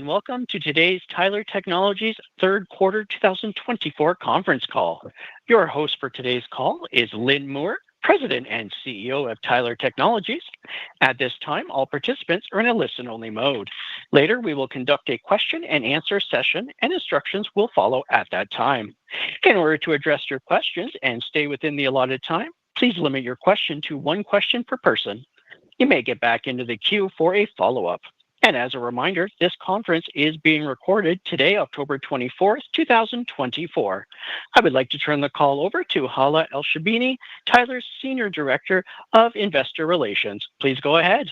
Welcome to today's Tyler Technologies third quarter 2024 conference call. Your host for today's call is Lynn Moore, President and CEO of Tyler Technologies. At this time, all participants are in a listen-only mode. Later, we will conduct a question-and-answer session, and instructions will follow at that time. In order to address your questions and stay within the allotted time, please limit your question to one question per person. You may get back into the queue for a follow-up. And as a reminder, this conference is being recorded today, October 24th, 2024. I would like to turn the call over to Hala El-Shabini, Tyler's Senior Director of Investor Relations. Please go ahead.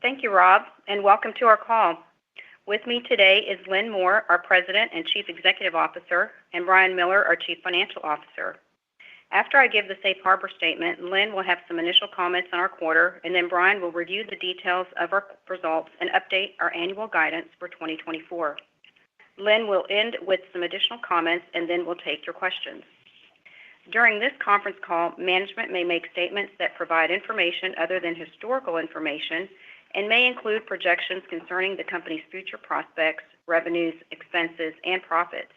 Thank you, Rob, and welcome to our call. With me today is Lynn Moore, our President and Chief Executive Officer, and Brian Miller, our Chief Financial Officer. After I give the safe harbor statement, Lynn will have some initial comments on our quarter, and then Brian will review the details of our results and update our annual guidance for 2024. Lynn will end with some additional comments, and then we'll take your questions. During this conference call, management may make statements that provide information other than historical information and may include projections concerning the company's future prospects, revenues, expenses, and profits.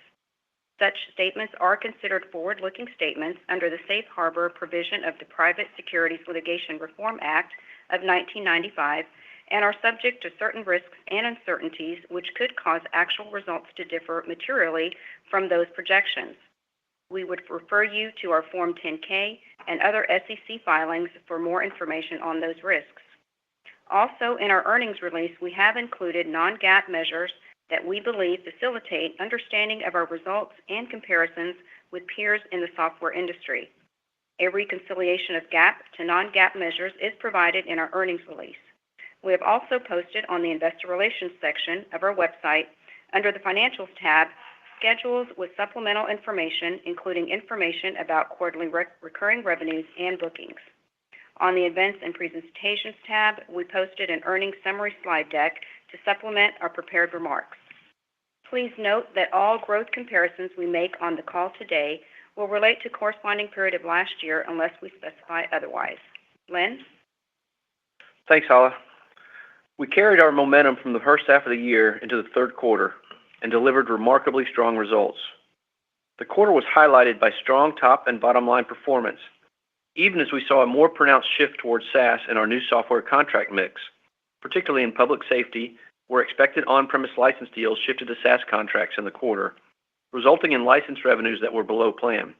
Such statements are considered forward-looking statements under the safe harbor provision of the Private Securities Litigation Reform Act of 1995 and are subject to certain risks and uncertainties which could cause actual results to differ materially from those projections. We would refer you to our Form 10-K and other SEC filings for more information on those risks. Also, in our earnings release, we have included non-GAAP measures that we believe facilitate understanding of our results and comparisons with peers in the software industry. A reconciliation of GAAP to non-GAAP measures is provided in our earnings release. We have also posted on the Investor Relations section of our website, under the Financials tab, schedules with supplemental information, including information about quarterly recurring revenues and bookings. On the Events and Presentations tab, we posted an earnings summary slide deck to supplement our prepared remarks. Please note that all growth comparisons we make on the call today will relate to corresponding period of last year unless we specify otherwise. Lynn? Thanks, Hala. We carried our momentum from the first half of the year into the third quarter and delivered remarkably strong results. The quarter was highlighted by strong top and bottom line performance, even as we saw a more pronounced shift towards SaaS in our new software contract mix, particularly in public safety, where expected on-premise license deals shifted to SaaS contracts in the quarter, resulting in license revenues that were below plan.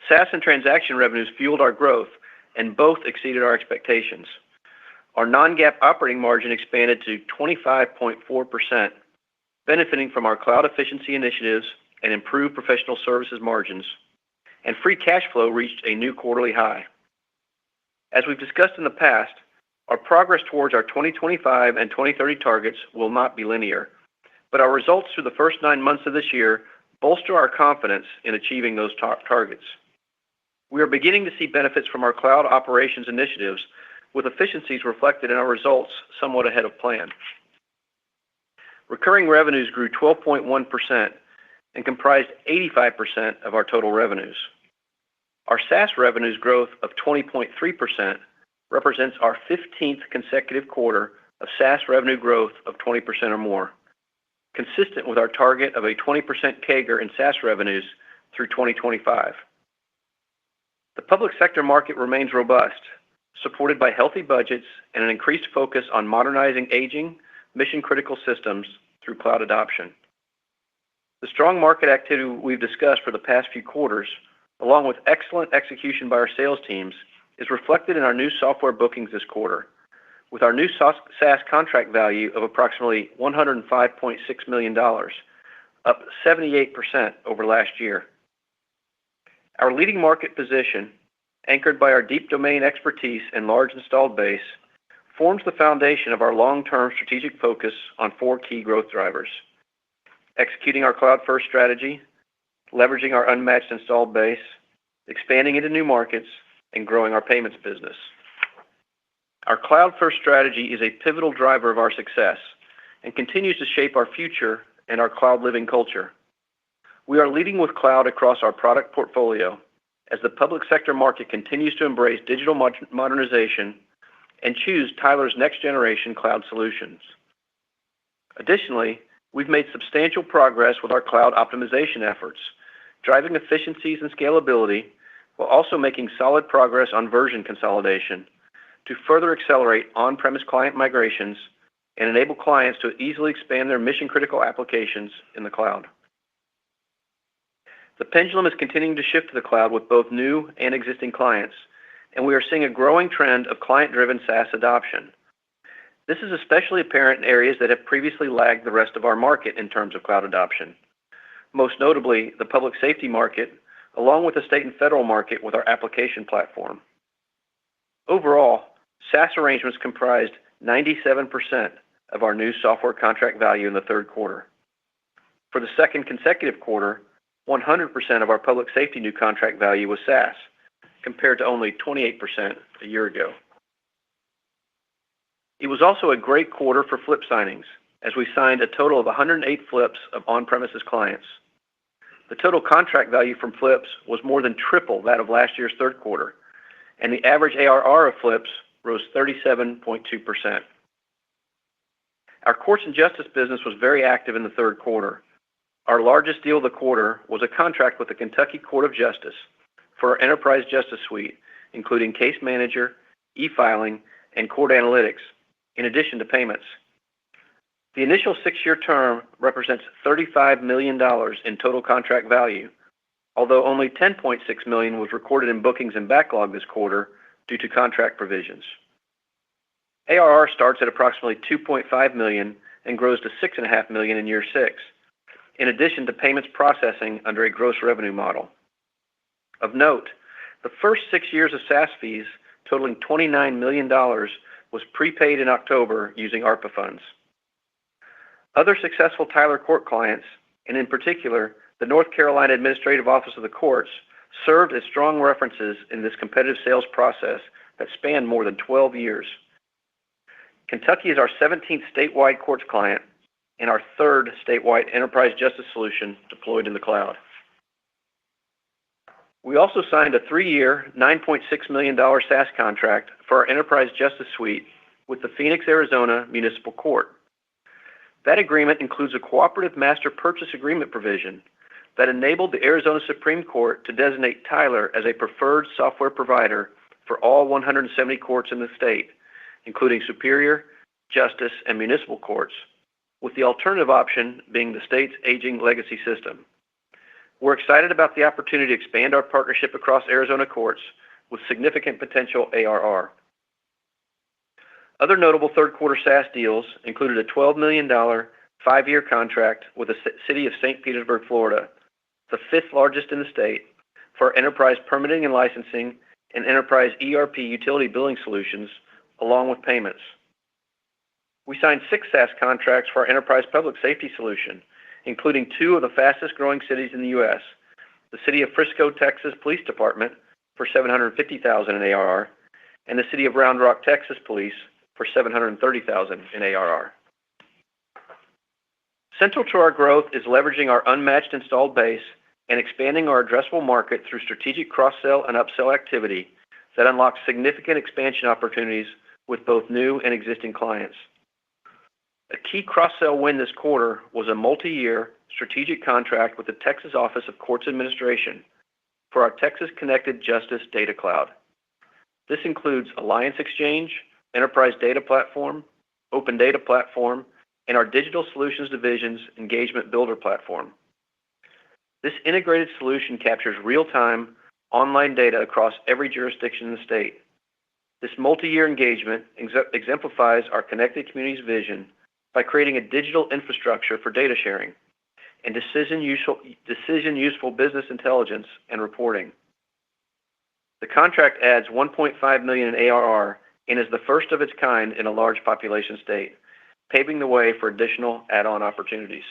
SaaS and transaction revenues fueled our growth, and both exceeded our expectations. Our non-GAAP operating margin expanded to 25.4%, benefiting from our cloud efficiency initiatives and improved professional services margins, and free cash flow reached a new quarterly high. As we've discussed in the past, our progress towards our 2025 and 2030 targets will not be linear, but our results through the first 9 months of this year bolster our confidence in achieving those targets. We are beginning to see benefits from our cloud operations initiatives, with efficiencies reflected in our results somewhat ahead of plan. Recurring revenues grew 12.1% and comprised 85% of our total revenues. Our SaaS revenues growth of 20.3% represents our 15th consecutive quarter of SaaS revenue growth of 20% or more, consistent with our target of a 20% CAGR in SaaS revenues through 2025. The public sector market remains robust, supported by healthy budgets and an increased focus on modernizing aging, mission-critical systems through cloud adoption. The strong market activity we've discussed for the past few quarters, along with excellent execution by our sales teams, is reflected in our new software bookings this quarter, with our new SaaS contract value of approximately $105.6 million, up 78% over last year. Our leading market position, anchored by our deep domain expertise and large installed base, forms the foundation of our long-term strategic focus on 4 key growth drivers: executing our cloud-first strategy, leveraging our unmatched installed base, expanding into new markets, and growing our payments business. Our cloud-first strategy is a pivotal driver of our success and continues to shape our future and our cloud-living culture. We are leading with cloud across our product portfolio as the public sector market continues to embrace digital modernization and choose Tyler's next-generation cloud solutions. Additionally, we've made substantial progress with our cloud optimization efforts, driving efficiencies and scalability while also making solid progress on version consolidation to further accelerate on-premise client migrations and enable clients to easily expand their mission-critical applications in the cloud. The pendulum is continuing to shift to the cloud with both new and existing clients, and we are seeing a growing trend of client-driven SaaS adoption. This is especially apparent in areas that have previously lagged the rest of our market in terms of cloud adoption, most notably the public safety market, along with the state and federal market with our application platform. Overall, SaaS arrangements comprised 97% of our new software contract value in the third quarter. For the second consecutive quarter, 100% of our public safety new contract value was SaaS, compared to only 28% a year ago. It was also a great quarter for flip signings, as we signed a total of 108 flips of on-premises clients. The total contract value from flips was more than triple that of last year's third quarter, and the average ARR of flips rose 37.2%. Our courts and justice business was very active in the third quarter. Our largest deal of the quarter was a contract with the Kentucky Court of Justice for our Enterprise Justice Suite, including case manager, e-filing, and court analytics, in addition to payments. The initial 6-year term represents $35 million in total contract value, although only $10.6 million was recorded in bookings and backlog this quarter due to contract provisions. ARR starts at approximately $2.5 million and grows to $6.5 million in year 6, in addition to payments processing under a gross revenue model. Of note, the first 6 years of SaaS fees, totaling $29 million, was prepaid in October using ARPA funds. Other successful Tyler Court clients, and in particular, the North Carolina Administrative Office of the Courts, served as strong references in this competitive sales process that spanned more than 12 years. Kentucky is our 17th statewide courts client and our 3rd statewide enterprise justice solution deployed in the cloud. We also signed a 3-year, $9.6 million SaaS contract for our Enterprise Justice Suite with the Phoenix, Arizona Municipal Court. That agreement includes a cooperative master purchase agreement provision that enabled the Arizona Supreme Court to designate Tyler as a preferred software provider for all 170 courts in the state, including superior, justice, and municipal courts, with the alternative option being the state's aging legacy system. We're excited about the opportunity to expand our partnership across Arizona courts with significant potential ARR. Other notable third quarter SaaS deals included a $12 million 5-year contract with the city of St. Petersburg, Florida, the 5th largest in the state, for enterprise permitting and licensing and enterprise ERP utility billing solutions, along with payments. We signed 6 SaaS contracts for our enterprise public safety solution, including 2 of the fastest growing cities in the U.S., the City of Frisco, Texas Police Department for $750,000 in ARR, and the City of Round Rock, Texas Police for $730,000 in ARR. Central to our growth is leveraging our unmatched installed base and expanding our addressable market through strategic cross-sell and upsell activity that unlocks significant expansion opportunities with both new and existing clients. A key cross-sell win this quarter was a multi-year strategic contract with the Texas Office of Courts Administration for our Texas Connected Justice Data Cloud. This includes Alliance Exchange, Enterprise Data Platform, Open Data Platform, and our Digital Solutions Division's Engagement Builder Platform. This integrated solution captures real-time online data across every jurisdiction in the state. This multi-year engagement exemplifies our connected communities vision by creating a digital infrastructure for data sharing and decision-useful business intelligence and reporting. The contract adds $1.5 million in ARR and is the first of its kind in a large population state, paving the way for additional add-on opportunities.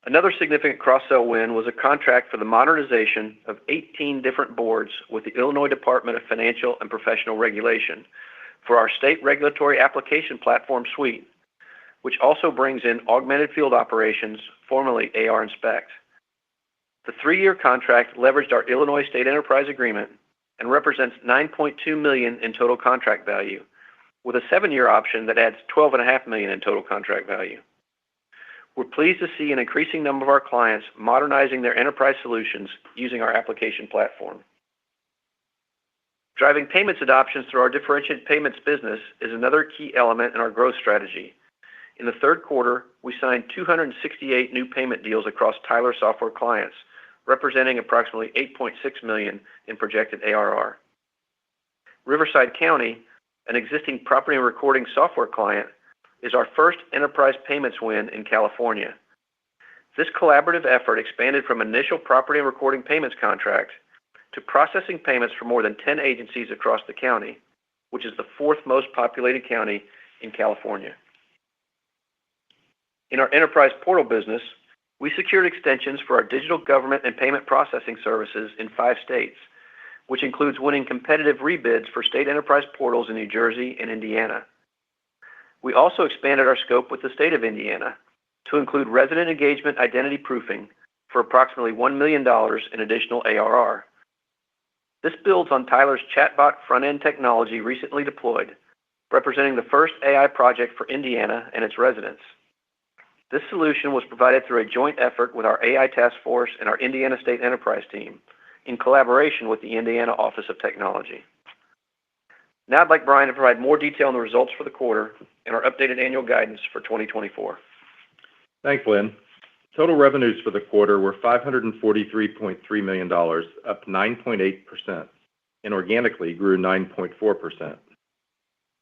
Another significant cross-sell win was a contract for the modernization of 18 different boards with the Illinois Department of Financial and Professional Regulation for our State Regulatory Application Platform Suite, which also brings in Augmented Field Operations, formerly AR Inspect. The 3-year contract leveraged our Illinois State Enterprise Agreement and represents $9.2 million in total contract value, with a 7-year option that adds $12.5 million in total contract value. We're pleased to see an increasing number of our clients modernizing their enterprise solutions using our application platform. Driving payments adoptions through our differentiated payments business is another key element in our growth strategy. In the third quarter, we signed 268 new payment deals across Tyler software clients, representing approximately $8.6 million in projected ARR. Riverside County, an existing property and recording software client, is our first enterprise payments win in California. This collaborative effort expanded from initial property and recording payments contract to processing payments for more than 10 agencies across the county, which is the fourth most populated county in California. In our enterprise portal business, we secured extensions for our digital government and payment processing services in 5 states, which includes winning competitive rebids for state enterprise portals in New Jersey and Indiana. We also expanded our scope with the state of Indiana to include resident engagement identity proofing for approximately $1 million in additional ARR. This builds on Tyler's chatbot front-end technology recently deployed, representing the first AI project for Indiana and its residents. This solution was provided through a joint effort with our AI task force and our Indiana State Enterprise team in collaboration with the Indiana Office of Technology. Now I'd like Brian to provide more detail on the results for the quarter and our updated annual guidance for 2024. Thanks, Lynn. Total revenues for the quarter were $543.3 million, up 9.8%, and organically grew 9.4%.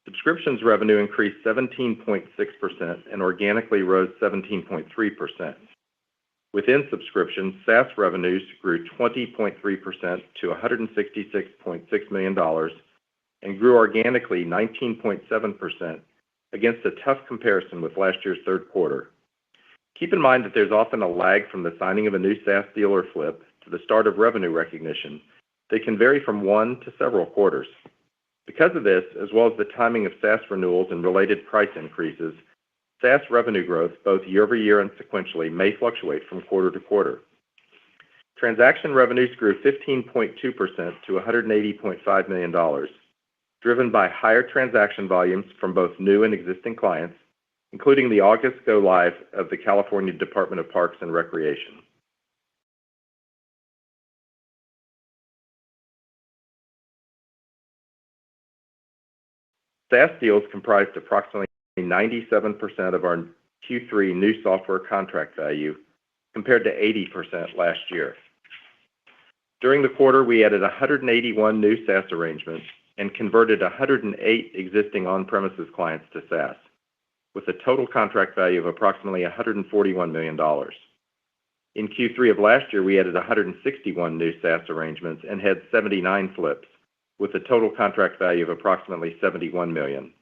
Subscriptions revenue increased 17.6% and organically rose 17.3%. Within subscriptions, SaaS revenues grew 20.3% to $166.6 million and grew organically 19.7% against a tough comparison with last year's third quarter. Keep in mind that there's often a lag from the signing of a new SaaS deal or flip to the start of revenue recognition. They can vary from 1 to several quarters. Because of this, as well as the timing of SaaS renewals and related price increases, SaaS revenue growth, both year-over-year and sequentially, may fluctuate from quarter to quarter. Transaction revenues grew 15.2% to $180.5 million, driven by higher transaction volumes from both new and existing clients, including the August go-live of the California Department of Parks and Recreation. SaaS deals comprised approximately 97% of our Q3 new software contract value, compared to 80% last year. During the quarter, we added 181 new SaaS arrangements and converted 108 existing on-premises clients to SaaS, with a total contract value of approximately $141 million. In Q3 of last year, we added 161 new SaaS arrangements and had 79 flips, with a total contract value of approximately $71 million.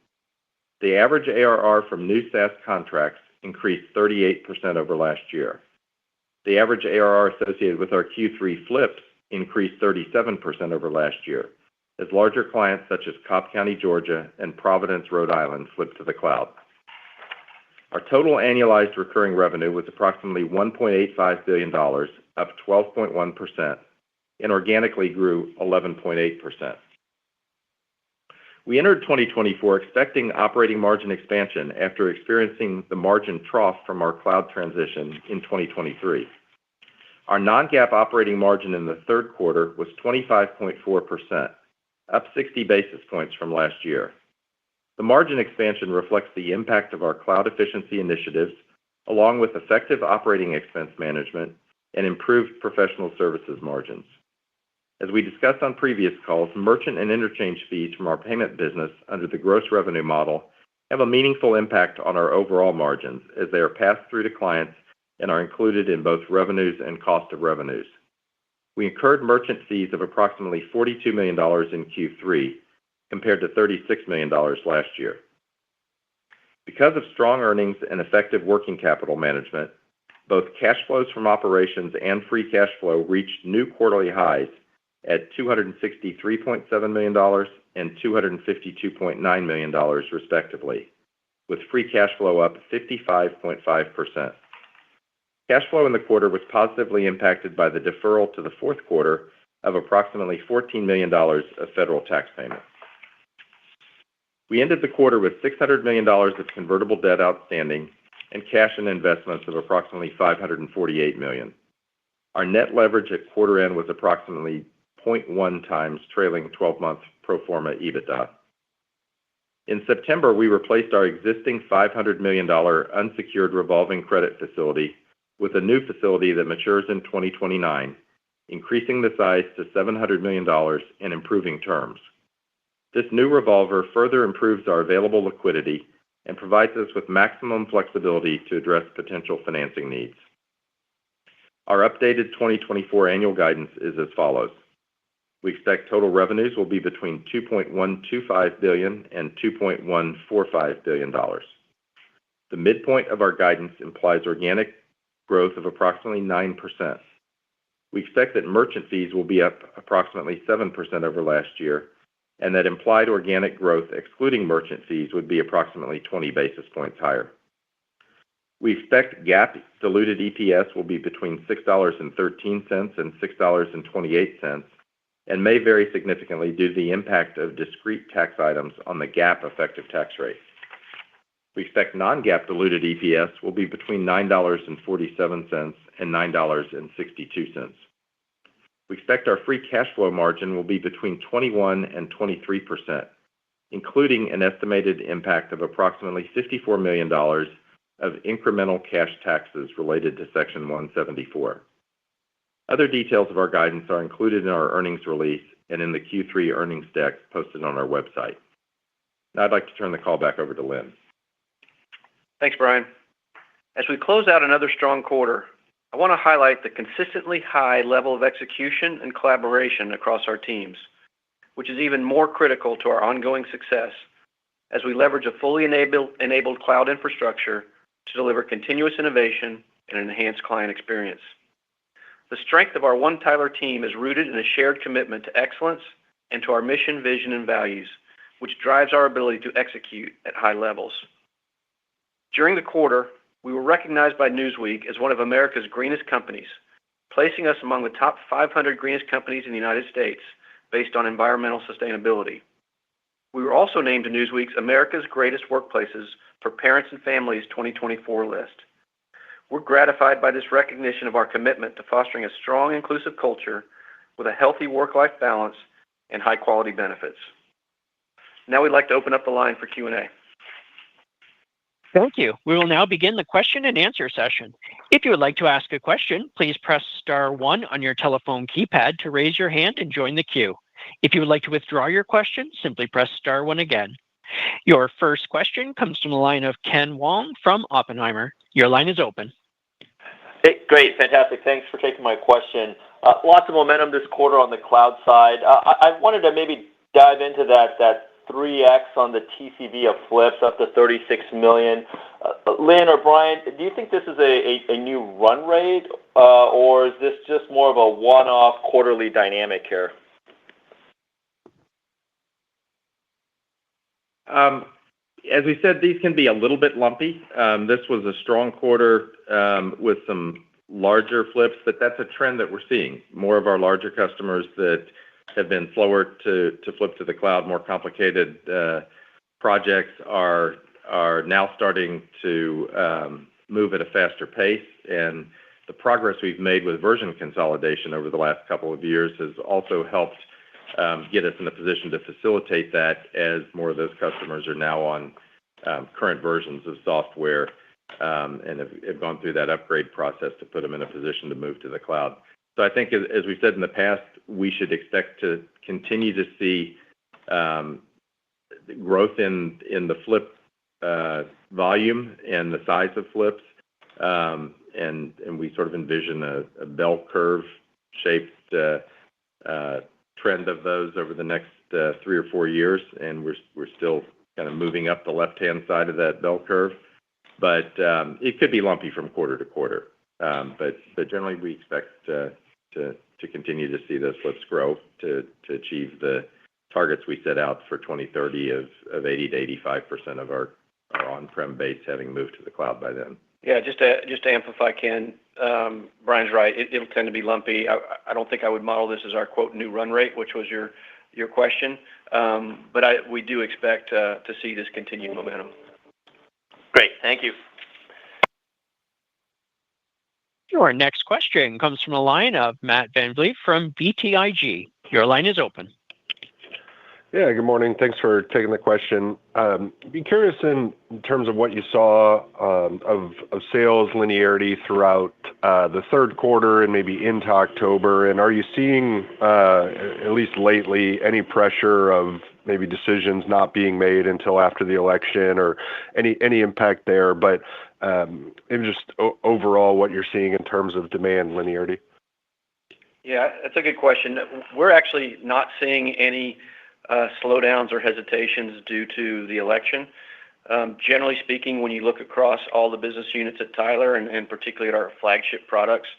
The average ARR from new SaaS contracts increased 38% over last year. The average ARR associated with our Q3 flips increased 37% over last year, as larger clients such as Cobb County, Georgia, and Providence, Rhode Island, flipped to the cloud. Our total annualized recurring revenue was approximately $1.85 billion, up 12.1%, and organically grew 11.8%. We entered 2024 expecting operating margin expansion after experiencing the margin trough from our cloud transition in 2023. Our non-GAAP operating margin in the third quarter was 25.4%, up 60 basis points from last year. The margin expansion reflects the impact of our cloud efficiency initiatives, along with effective operating expense management and improved professional services margins. As we discussed on previous calls, merchant and interchange fees from our payment business under the gross revenue model have a meaningful impact on our overall margins, as they are passed through to clients and are included in both revenues and cost of revenues. We incurred merchant fees of approximately $42 million in Q3, compared to $36 million last year. Because of strong earnings and effective working capital management, both cash flows from operations and free cash flow reached new quarterly highs at $263.7 million and $252.9 million, respectively, with free cash flow up 55.5%. Cash flow in the quarter was positively impacted by the deferral to the fourth quarter of approximately $14 million of federal tax payments. We ended the quarter with $600 million of convertible debt outstanding and cash and investments of approximately $548 million. Our net leverage at quarter end was approximately 0.1 times trailing 12-month pro forma EBITDA. In September, we replaced our existing $500 million unsecured revolving credit facility with a new facility that matures in 2029, increasing the size to $700 million and improving terms. This new revolver further improves our available liquidity and provides us with maximum flexibility to address potential financing needs. Our updated 2024 annual guidance is as follows. We expect total revenues will be between $2.125 billion and $2.145 billion. The midpoint of our guidance implies organic growth of approximately 9%. We expect that merchant fees will be up approximately 7% over last year, and that implied organic growth excluding merchant fees would be approximately 20 basis points higher. We expect GAAP diluted EPS will be between $6.13 and $6.28, and may vary significantly due to the impact of discrete tax items on the GAAP effective tax rate. We expect non-GAAP diluted EPS will be between $9.47 and $9.62. We expect our free cash flow margin will be between 21% and 23%, including an estimated impact of approximately $54 million of incremental cash taxes related to Section 174. Other details of our guidance are included in our earnings release and in the Q3 earnings deck posted on our website. Now I'd like to turn the call back over to Lynn. Thanks, Brian. As we close out another strong quarter, I want to highlight the consistently high level of execution and collaboration across our teams, which is even more critical to our ongoing success as we leverage a fully enabled cloud infrastructure to deliver continuous innovation and an enhanced client experience. The strength of our One Tyler team is rooted in a shared commitment to excellence and to our mission, vision, and values, which drives our ability to execute at high levels. During the quarter, we were recognized by Newsweek as one of America's greenest companies, placing us among the top 500 greenest companies in the United States based on environmental sustainability. We were also named to Newsweek's America's Greatest Workplaces for Parents and Families 2024 list. We're gratified by this recognition of our commitment to fostering a strong, inclusive culture with a healthy work-life balance and high-quality benefits. Now we'd like to open up the line for Q&A. Thank you. We will now begin the question and answer session. If you would like to ask a question, please press star one on your telephone keypad to raise your hand and join the queue. If you would like to withdraw your question, simply press star one again. Your first question comes from the line of Ken Wong from Oppenheimer. Your line is open. Hey, great, fantastic. Thanks for taking my question. Lots of momentum this quarter on the cloud side. I wanted to maybe dive into that 3x on the TCV of flips up to $36 million. Lynn or Brian, do you think this is a new run rate, or is this just more of a one-off quarterly dynamic here? As we said, these can be a little bit lumpy. This was a strong quarter with some larger flips, but that's a trend that we're seeing. More of our larger customers that have been slower to flip to the cloud, more complicated projects are now starting to move at a faster pace. And the progress we've made with version consolidation over the last couple of years has also helped get us in a position to facilitate that, as more of those customers are now on current versions of software and have gone through that upgrade process to put them in a position to move to the cloud. So I think, as we've said in the past, we should expect to continue to see growth in the flip volume and the size of flips. And we sort of envision a bell curve shaped trend of those over the next 3 or 4 years, and we're still kind of moving up the left-hand side of that bell curve. But it could be lumpy from quarter to quarter. But generally, we expect to continue to see those flips grow to achieve the targets we set out for 2030 of 80 to 85% of our on-prem base having moved to the cloud by then. Yeah, just to amplify, Ken, Brian's right. It'll tend to be lumpy. I don't think I would model this as our quote new run rate, which was your your question, but we do expect to see this continued momentum. Great. Thank you. Your next question comes from a line of Matt VanVliet from BTIG. Your line is open. Yeah, good morning. Thanks for taking the question. Be curious in terms of what you saw of sales linearity throughout the third quarter and maybe into October. And are you seeing, at least lately, any pressure of maybe decisions not being made until after the election or any impact there? But maybe just overall what you're seeing in terms of demand linearity. Yeah, that's a good question. We're actually not seeing any slowdowns or hesitations due to the election. Generally speaking, when you look across all the business units at Tyler and particularly at our flagship products,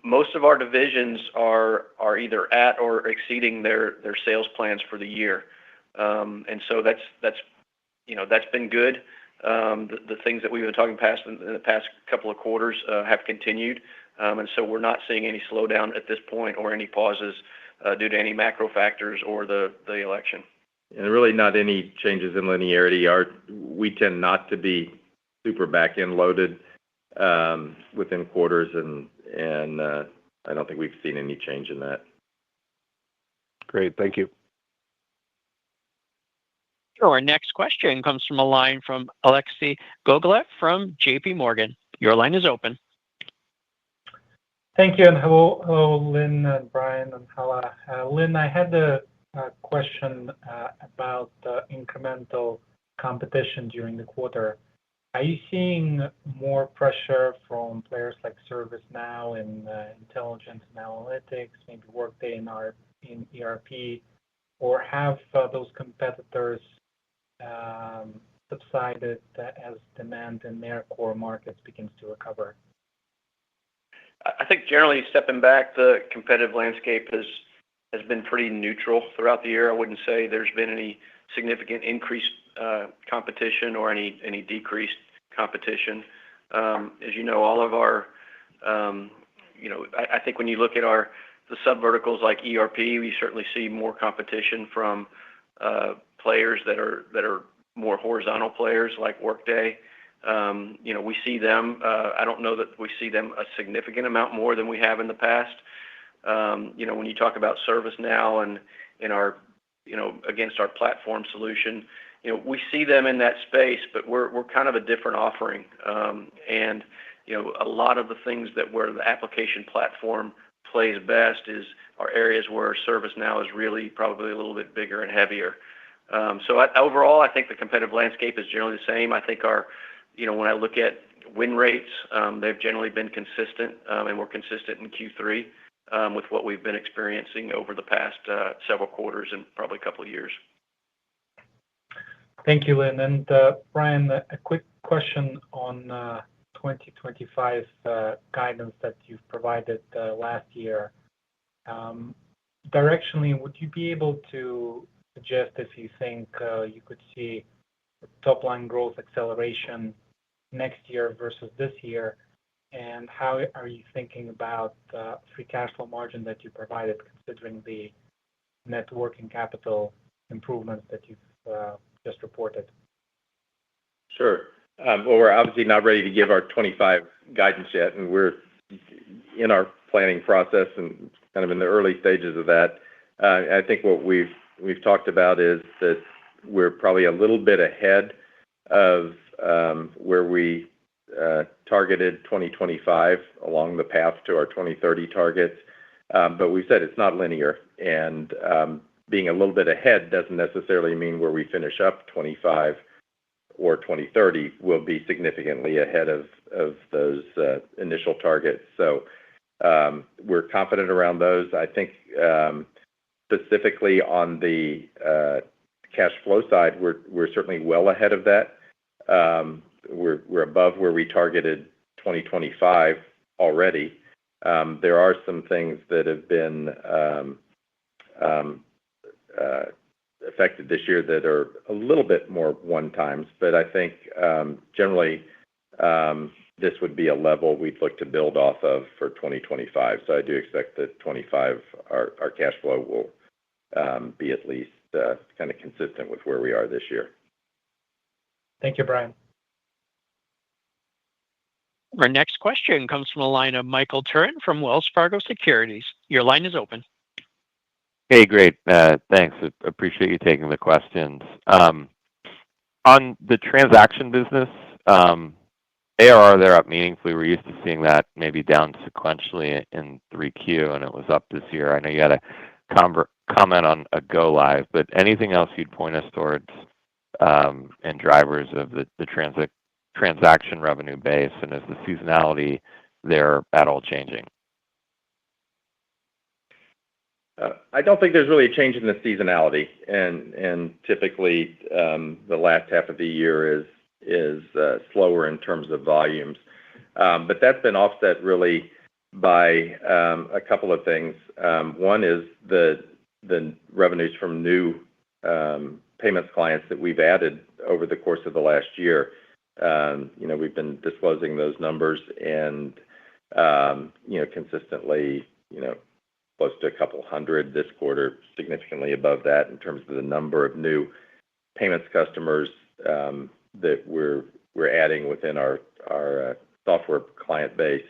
most of our divisions are either at or exceeding their sales plans for the year, and so that's been good. The things that we've been talking in the past couple of quarters have continued, and so we're not seeing any slowdown at this point or any pauses due to any macro factors or the election. And really not any changes in linearity. We tend not to be super back-end loaded within quarters, and I don't think we've seen any change in that. Great, thank you. Our next question comes from a line from Alexei Gogolev from JP Morgan. Your line is open. Thank you, and hello, Lynn and Brian and Hala. Lynn, I had a question about the incremental competition during the quarter. Are you seeing more pressure from players like ServiceNow in intelligence and analytics, maybe Workday in ERP, or have those competitors subsided as demand in their core markets begins to recover? I think generally stepping back, the competitive landscape has been pretty neutral throughout the year. I wouldn't say there's been any significant increased competition or any decreased competition. As you know, all of our, I think when you look at the subverticals like ERP, we certainly see more competition from players that are more horizontal players like Workday. We see them. I don't know that we see them a significant amount more than we have in the past. When you talk about ServiceNow and against our platform solution, we see them in that space, but we're kind of a different offering. And a lot of the things where the application platform plays best are areas where ServiceNow is really probably a little bit bigger and heavier. So overall, I think the competitive landscape is generally the same. I think when I look at win rates, they've generally been consistent, and we're consistent in Q3 with what we've been experiencing over the past several quarters and probably a couple of years. Thank you, Lynn. And Brian, a quick question on 2025 guidance that you've provided last year. Directionally, would you be able to suggest if you think you could see top-line growth acceleration next year versus this year? And how are you thinking about free cash flow margin that you provided, considering the net working capital improvements that you've just reported? Sure. Well, we're obviously not ready to give our 25 guidance yet, and we're in our planning process and kind of in the early stages of that. I think what we've talked about is that we're probably a little bit ahead of where we targeted 2025 along the path to our 2030 targets. But we said it's not linear, and being a little bit ahead doesn't necessarily mean where we finish up 25 or 2030 will be significantly ahead of those initial targets. So we're confident around those. I think specifically on the cash flow side, we're certainly well ahead of that. We're above where we targeted 2025 already. There are some things that have been affected this year that are a little bit more one-times, but I think generally this would be a level we'd look to build off of for 2025. So I do expect that 25, our cash flow be at least kind of consistent with where we are this year. Thank you, Brian. Our next question comes from the line of Michael Turrin from Wells Fargo Securities. Your line is open. Hey, great. Thanks. Appreciate you taking the questions. On the transaction business, ARR, they're up meaningfully. We're used to seeing that maybe down sequentially in 3Q, and it was up this year. I know you had a comment on a go live, but anything else you'd point us towards and drivers of the transaction revenue base, and is the seasonality there at all changing? I don't think there's really a change in the seasonality, and typically the last half of the year is slower in terms of volumes, but that's been offset really by a couple of things. One is the revenues from new payments clients that we've added over the course of the last year. We've been disclosing those numbers, and consistently close to a couple hundred this quarter, significantly above that in terms of the number of new payments customers that we're adding within our software client base.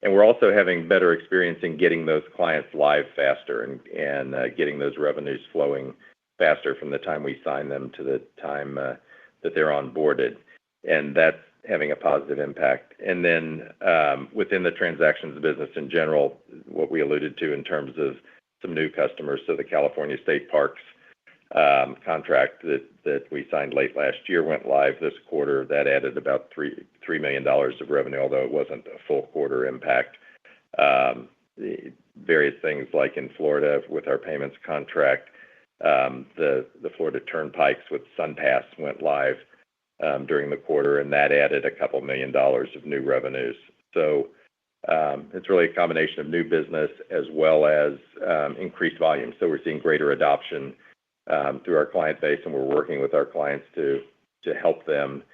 And we're also having better experience in getting those clients live faster and getting those revenues flowing faster from the time we sign them to the time that they're onboarded. And that's having a positive impact. And then within the transactions business in general, what we alluded to in terms of some new customers, so the California State Parks contract that we signed late last year went live this quarter. That added about $3 million of revenue, although it wasn't a full quarter impact. Various things like in Florida with our payments contract, the Florida Turnpikes with SunPass went live during the quarter, and that added a couple $1 million of new revenues. So it's really a combination of new business as well as increased volume. So we're seeing greater adoption through our client base, and we're working with our clients to help them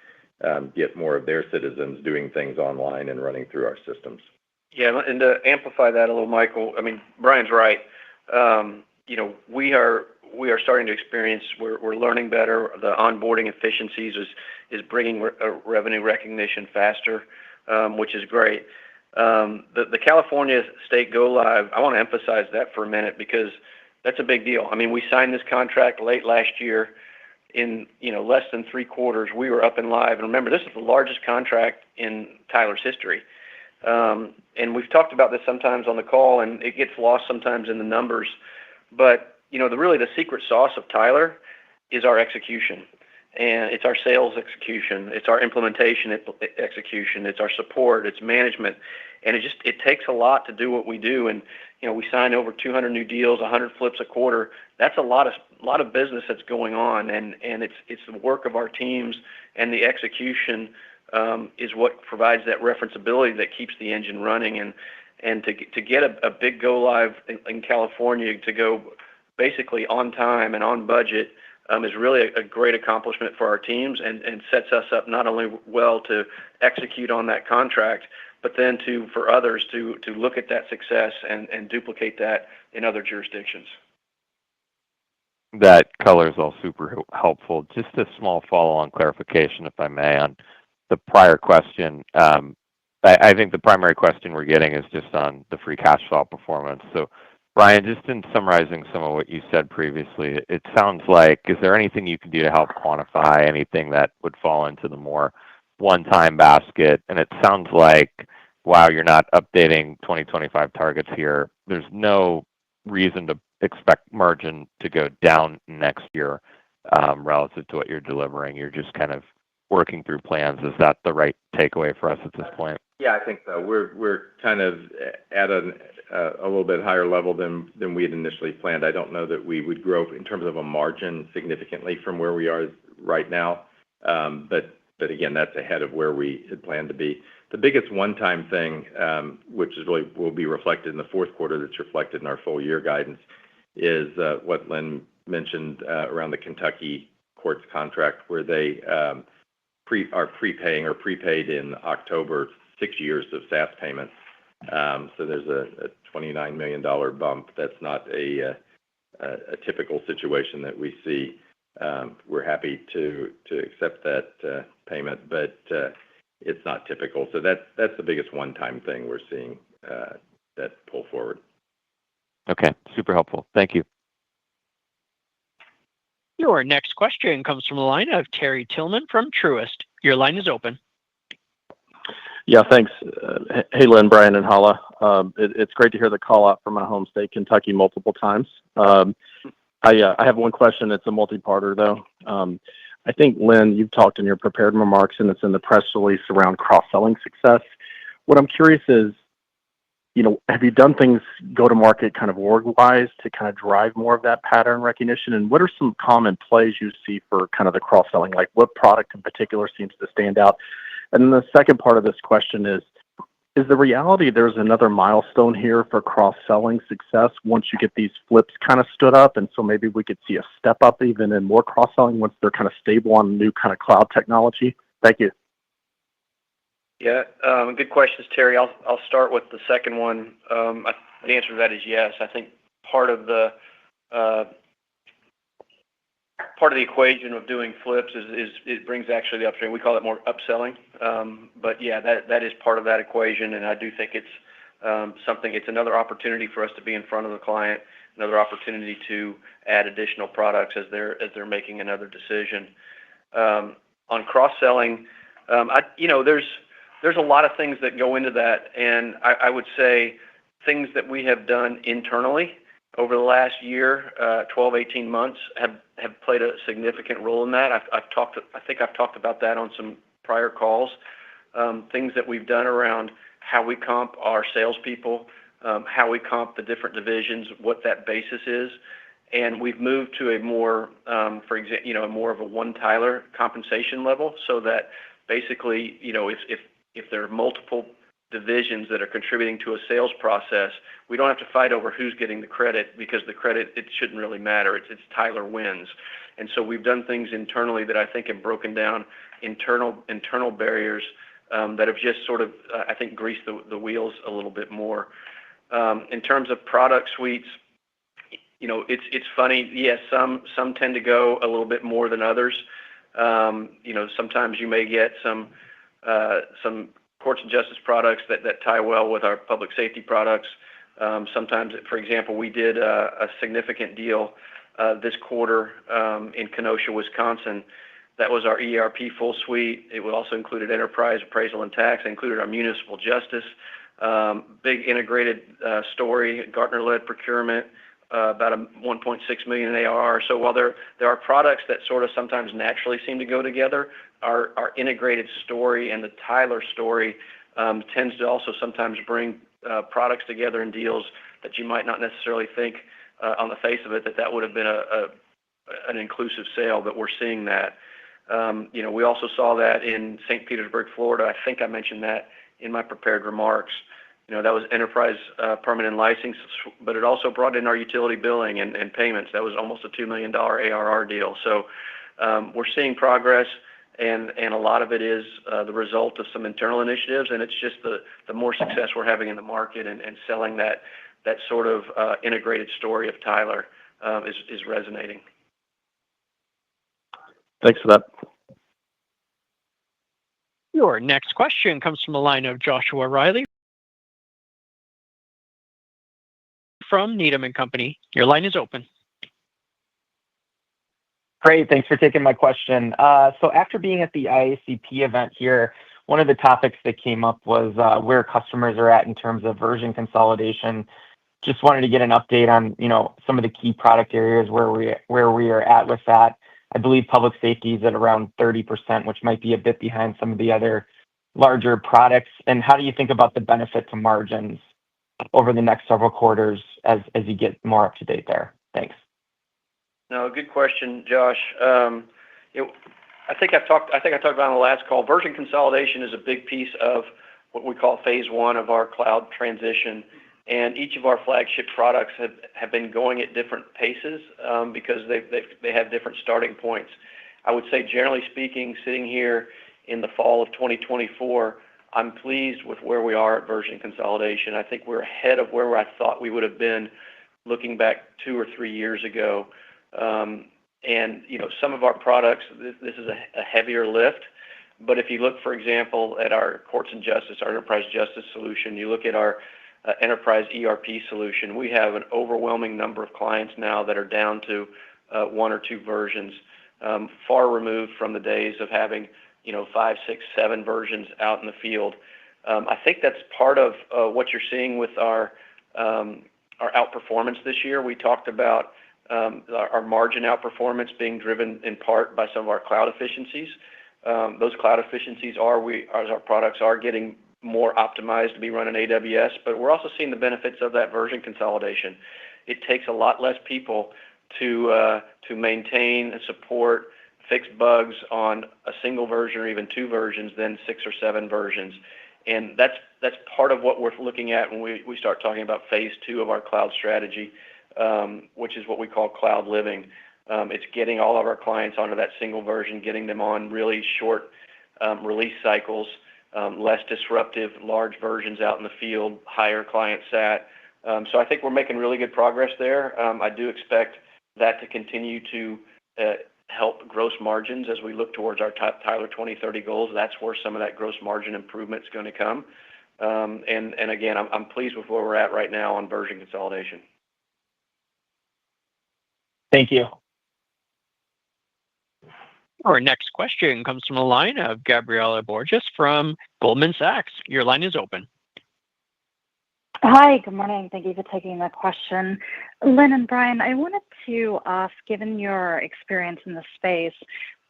get more of their citizens doing things online and running through our systems. Yeah, and to amplify that a little, Michael, I mean, Brian's right. We are starting to experience, we're learning better. The onboarding efficiencies is bringing revenue recognition faster, which is great. The California State Go Live, I want to emphasize that for a minute because that's a big deal. I mean, we signed this contract late last year. In less than 3 quarters, we were up and live. And remember, this is the largest contract in Tyler's history. And we've talked about this sometimes on the call, and it gets lost sometimes in the numbers. But the secret sauce of Tyler is our execution, and it's our sales execution, it's our implementation execution, it's our support, it's management, and it takes a lot to do what we do. And we sign over 200 new deals, 100 flips a quarter. That's a lot of business that's going on, and it's the work of our teams, and the execution is what provides that referenceability that keeps the engine running. And to get a big go live in California, to go basically on time and on budget, is really a great accomplishment for our teams, and sets us up not only well to execute on that contract, but then for others to look at that success and duplicate that in other jurisdictions. That color is all super helpful. Just a small follow-on clarification, if I may, on the prior question. I think the primary question we're getting is just on the free cash flow performance. So, Brian, just in summarizing some of what you said previously, it sounds like, is there anything you can do to help quantify anything that would fall into the more one-time basket? And it sounds like, wow, you're not updating 2025 targets here. There's no reason to expect margin to go down next year relative to what you're delivering. You're just kind of working through plans. Is that the right takeaway for us at this point? Yeah, I think so. We're kind of at a little bit higher level than we had initially planned. I don't know that we would grow in terms of a margin significantly from where we are right now. But again, that's ahead of where we had planned to be. The biggest one-time thing, which is really will be reflected in the fourth quarter, that's reflected in our full year guidance, is what Lynn mentioned around the Kentucky courts contract, where they are prepaying or prepaid in October 6 years of SaaS payments. So there's a $29 million bump. That's not a a typical situation that we see. We're happy to accept that payment, but it's not typical. So that's the biggest one-time thing we're seeing that pull forward. Okay, super helpful. Thank you. Your next question comes from the line of Terry Tillman from Truist. Your line is open. Yeah, thanks. Hey, Lynn, Brian, and Hala. It's great to hear the call out from my home state, Kentucky, multiple times. I have one question. It's a multi-parter, though. I think, Lynn, you've talked in your prepared remarks, and it's in the press release around cross-selling success. What I'm curious is, have you done things go-to-market kind of org-wise to kind of drive more of that pattern recognition? And what are some common plays you see for kind of the cross-selling? Like what product in particular seems to stand out? And then the second part of this question is the reality there's another milestone here for cross-selling success once you get these flips kind of stood up? And so maybe we could see a step up even in more cross-selling once they're kind of stable on new kind of cloud technology? Thank you. Yeah, good questions, Terry. I'll start with the second one. The answer to that is yes. I think part of the equation of doing flips is it brings actually the upstream. We call it more upselling. But yeah, that is part of that equation, and I do think it's something. It's another opportunity for us to be in front of the client, another opportunity to add additional products as they're making another decision. On cross-selling, there's a lot of things that go into that, and I would say things that we have done internally over the last year, 12, 18 months, have played a significant role in that. I think I've talked about that on some prior calls. Things that we've done around how we comp our salespeople, how we comp the different divisions, what that basis is, and we've moved to a more, for example, more of a one Tyler compensation level, so that basically, if there are multiple divisions that are contributing to a sales process, we don't have to fight over who's getting the credit, because the credit, it shouldn't really matter. It's Tyler wins. And so we've done things internally that I think have broken down internal barriers that have just sort of, I think, greased the wheels a little bit more. In terms of product suites, it's funny. Yes, some tend to go a little bit more than others. Sometimes you may get some courts and justice products that tie well with our public safety products. Sometimes, for example, we did a significant deal this quarter in Kenosha, Wisconsin. That was our ERP full suite. It also included enterprise appraisal and tax. It included our municipal justice, big integrated story, Gartner-led procurement, about a 1.6 million in ARR. So while there are products that sort of sometimes naturally seem to go together, our integrated story and the Tyler story tends to also sometimes bring products together in deals that you might not necessarily think on the face of it that would have been an inclusive sale, but we're seeing that. We also saw that in St. Petersburg, Florida. I think I mentioned that in my prepared remarks. That was enterprise permanent license, but it also brought in our utility billing and payments. That was almost a $2 million ARR deal. So we're seeing progress, and a lot of it is the result of some internal initiatives, and it's just the more success we're having in the market and selling that sort of integrated story of Tyler is resonating. Thanks for that. Your next question comes from the line of Joshua Riley from Needham & Company. Your line is open. Great. Thanks for taking my question. So after being at the IACP event here, one of the topics that came up was where customers are at in terms of version consolidation. Just wanted to get an update on, some of the key product areas where we are at with that. I believe public safety is at around 30%, which might be a bit behind some of the other larger products. And how do you think about the benefit to margins over the next several quarters as you get more up to date there? Thanks. No, good question, Josh. I think I talked about on the last call. Version consolidation is a big piece of what we call phase one of our cloud transition, and each of our flagship products have been going at different paces because they have different starting points. I would say, generally speaking, sitting here in the fall of 2024, I'm pleased with where we are at version consolidation. I think we're ahead of where I thought we would have been looking back 2 or 3 years ago. And some of our products, this is a heavier lift. But if you look, for example, at our courts and justice, our enterprise justice solution, you look at our enterprise ERP solution, we have an overwhelming number of clients now that are down to 1 or 2 versions, far removed from the days of having 5, 6, 7 versions out in the field. I think that's part of what you're seeing with our outperformance this year. We talked about our margin outperformance being driven in part by some of our cloud efficiencies. Those cloud efficiencies as our products are getting more optimized to be run in AWS, but we're also seeing the benefits of that version consolidation. It takes a lot less people to maintain and support, fix bugs on a single version or even 2 versions than 6 or 7 versions. And that's part of what we're looking at when we start talking about phase 2 of our cloud strategy, which is what we call cloud living. It's getting all of our clients onto that single version, getting them on really short release cycles, less disruptive, large versions out in the field, higher client sat. So I think we're making really good progress there. I do expect that to continue to help gross margins as we look towards our Tyler 2030 goals. That's where some of that gross margin improvement is going to come. And again, I'm pleased with where we're at right now on version consolidation. Thank you. Our next question comes from a line of Gabriela Borges from Goldman Sachs. Your line is open. Hi, good morning. Thank you for taking the question. Lynn and Brian, I wanted to ask, given your experience in the space,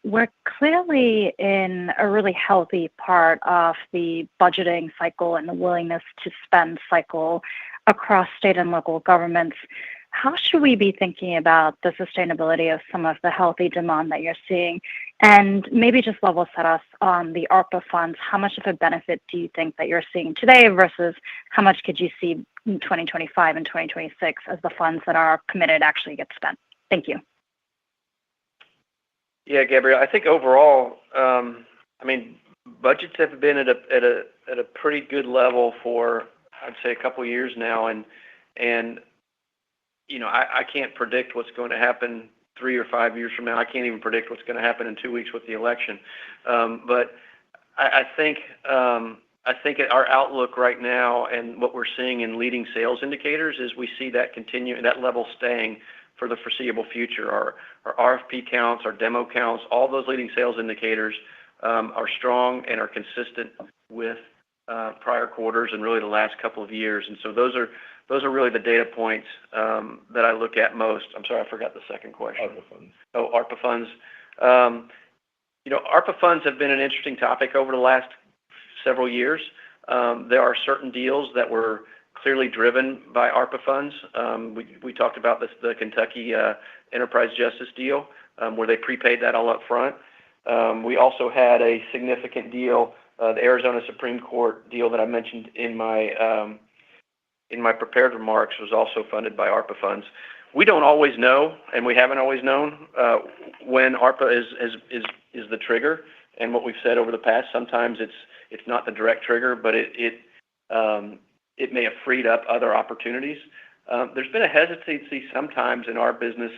we're clearly in a really healthy part of the budgeting cycle and the willingness to spend cycle across state and local governments. How should we be thinking about the sustainability of some of the healthy demand that you're seeing? And maybe just level set us on the ARPA funds. How much of a benefit do you think that you're seeing today versus how much could you see in 2025 and 2026 as the funds that are committed actually get spent? Thank you. Yeah, Gabrielle, I think overall, budgets have been at a pretty good level for, I'd say, a couple of years now. And I can't predict what's going to happen 3 or 5 years from now. I can't even predict what's going to happen in 2 weeks with the election. But I think our outlook right now and what we're seeing in leading sales indicators is we see that continue, that level staying for the foreseeable future. Our RFP counts, our demo counts, all those leading sales indicators are strong and are consistent with prior quarters and really the last couple of years. And so those are really the data points that I look at most. I'm sorry, I forgot the second question. ARPA funds. Oh, ARPA funds. ARPA funds have been an interesting topic over the last several years. There are certain deals that were clearly driven by ARPA funds. We talked about the Kentucky Enterprise Justice deal where they prepaid that all up front. We also had a significant deal, the Arizona Supreme Court deal that I mentioned in my prepared remarks was also funded by ARPA funds. We don't always know, and we haven't always known when ARPA is the trigger. And what we've said over the past, sometimes it's not the direct trigger, but it may have freed up other opportunities. There's been a hesitancy sometimes in our business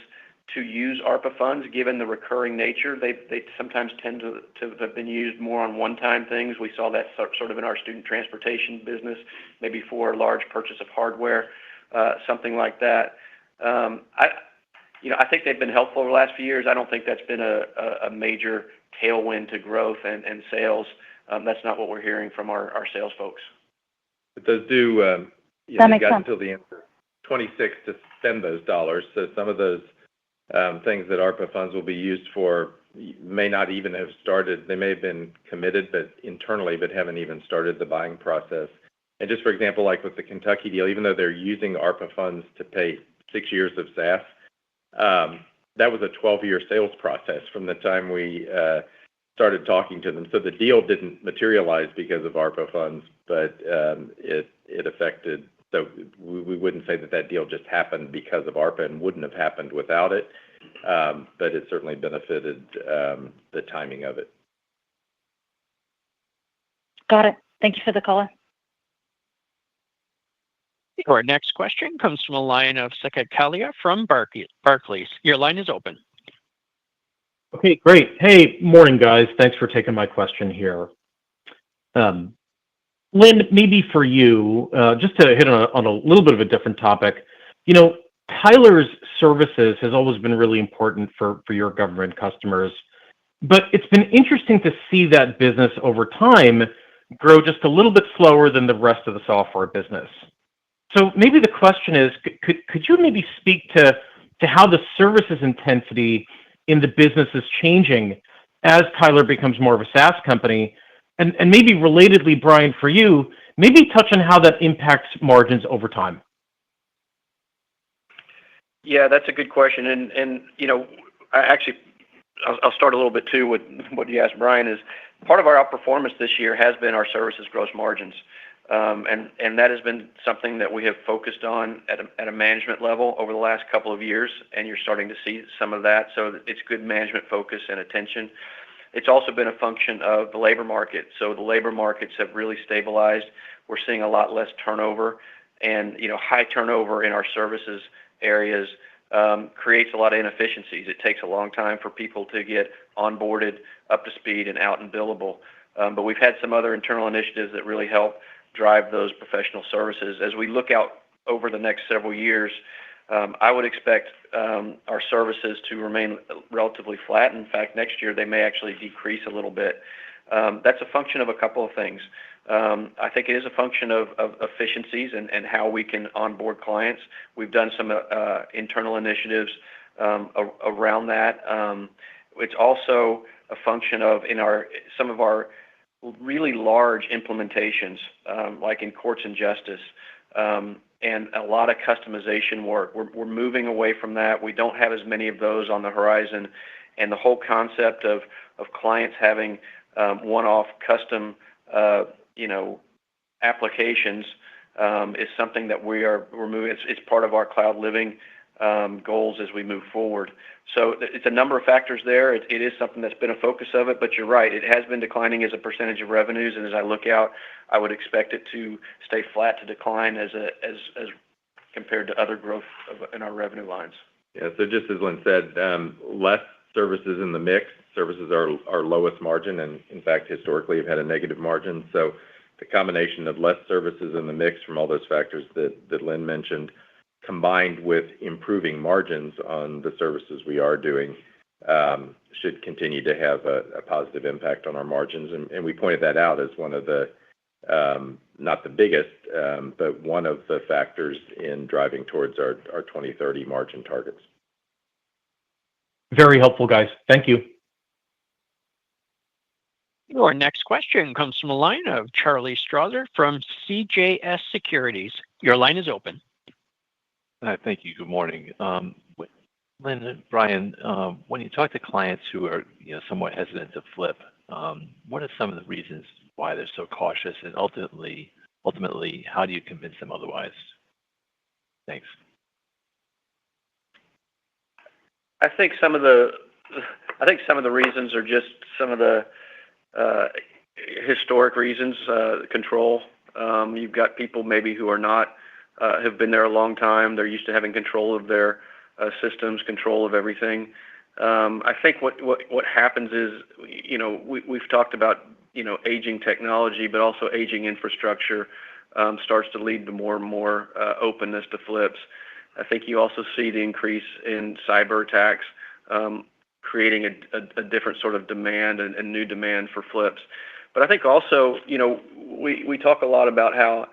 to use ARPA funds, given the recurring nature. They sometimes tend to have been used more on one-time things. We saw that sort of in our student transportation business, maybe for a large purchase of hardware, something like that. I think they've been helpful over the last few years. I don't think that's been a major tailwind to growth and sales. That's not what we're hearing from our sales folks. But those do, That makes got sense. until the end of 26 to spend those dollars. So some of those things that ARPA funds will be used for may not even have started. They may have been committed but internally, but haven't even started the buying process. And just for example, like with the Kentucky deal, even though they're using ARPA funds to pay 6 years of SaaS, that was a 12-year sales process from the time we started talking to them. So the deal didn't materialize because of ARPA funds, but it affected. So we wouldn't say that deal just happened because of ARPA and wouldn't have happened without it, but it certainly benefited the timing of it. Got it. Thank you for the call. Our next question comes from a line of Saket Kalia from Barclays. Your line is open. Okay, great. Hey, morning, guys. Thanks for taking my question here. Lynn, maybe for you, just to hit on a little bit of a different topic. Tyler's services has always been really important for your government customers, but it's been interesting to see that business over time grow just a little bit slower than the rest of the software business. So maybe the question is, could you maybe speak to how the services intensity in the business is changing as Tyler becomes more of a SaaS company? And maybe relatedly, Brian, for you, maybe touch on how that impacts margins over time. Yeah, that's a good question. And I'll start a little bit too with what you asked Brian. Is part of our outperformance this year has been our services gross margins. And that has been something that we have focused on at a management level over the last couple of years, and you're starting to see some of that. So it's good management focus and attention. It's also been a function of the labor market. So the labor markets have really stabilized. We're seeing a lot less turnover, and high turnover in our services areas creates a lot of inefficiencies. It takes a long time for people to get onboarded, up to speed, and out and billable. But we've had some other internal initiatives that really help drive those professional services. As we look out over the next several years, I would expect our services to remain relatively flat. In fact, next year they may actually decrease a little bit. That's a function of a couple of things. I think it is a function of efficiencies and how we can onboard clients. We've done some internal initiatives around that. It's also a function of some of our really large implementations, like in courts and justice, and a lot of customization work. We're moving away from that. We don't have as many of those on the horizon, and the whole concept of clients having one-off custom applications is something that we're moving. It's part of our cloud living goals as we move forward. So it's a number of factors there. It is something that's been a focus of it, but you're right. It has been declining as a percentage of revenues, and as I look out, I would expect it to stay flat to decline as compared to other growth in our revenue lines. Yeah, so just as Lynn said, less services in the mix. Services are our lowest margin, and in fact, historically have had a negative margin. So the combination of less services in the mix from all those factors that Lynn mentioned, combined with improving margins on the services we are doing, should continue to have a positive impact on our margins. And we pointed that out as one of the, not the biggest, but one of the factors in driving towards our 2030 margin targets. Very helpful, guys. Thank you. Your next question comes from a line of Charlie Strauzer from CJS Securities. Your line is open. Thank you. Good morning. Lynn and Brian, when you talk to clients who are somewhat hesitant to flip, what are some of the reasons why they're so cautious, and ultimately, how do you convince them otherwise? Thanks. I think some of the reasons are just some of the historic reasons. Control. You've got people maybe who are not have been there a long time. They're used to having control of their systems, control of everything. I think what happens is, we've talked about aging technology, but also aging infrastructure starts to lead to more and more openness to flips. I think you also see the increase in cyber attacks creating a different sort of demand and new demand for flips. But I think also, we talk a lot about how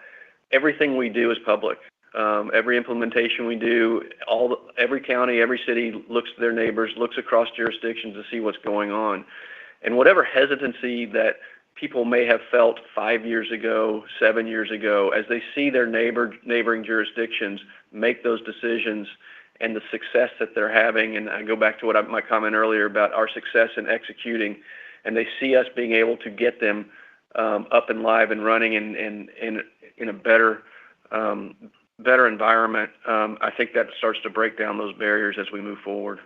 everything we do is public. Every implementation we do, every county, every city looks to their neighbors, looks across jurisdictions to see what's going on. And whatever hesitancy that people may have felt 5 years ago, 7 years ago, as they see their neighboring jurisdictions make those decisions and the success that they're having, and I go back to my comment earlier about our success in executing, and they see us being able to get them up and live and running in a better environment. I think that starts to break down those barriers as we move forward.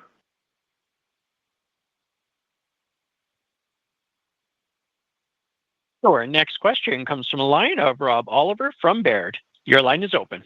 Our next question comes from a line of Rob Oliver from Baird. Your line is open.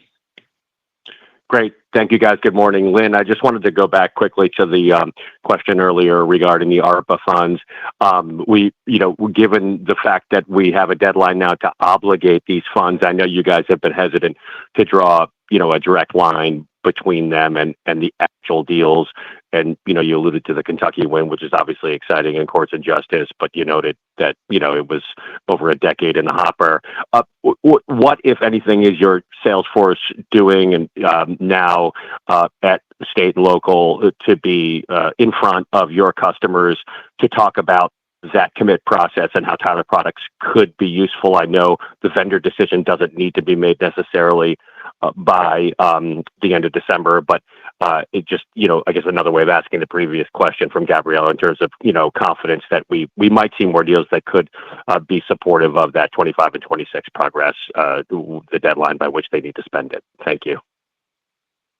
Great. Thank you, guys. Good morning. Lynn, I just wanted to go back quickly to the question earlier regarding the ARPA funds. Given the fact that we have a deadline now to obligate these funds, I know you guys have been hesitant to draw, a direct line between them and the actual deals. And, you alluded to the Kentucky win, which is obviously exciting in courts and justice, but you noted that, it was over a decade in the hopper. What, if anything, is your sales force doing and now at state and local to be in front of your customers to talk about that commit process and how Tyler products could be useful? I know the vendor decision doesn't need to be made necessarily by the end of December, but it just, I guess another way of asking the previous question from Gabrielle in terms of, confidence that we might see more deals that could be supportive of that 25 and 26 progress, the deadline by which they need to spend it. Thank you.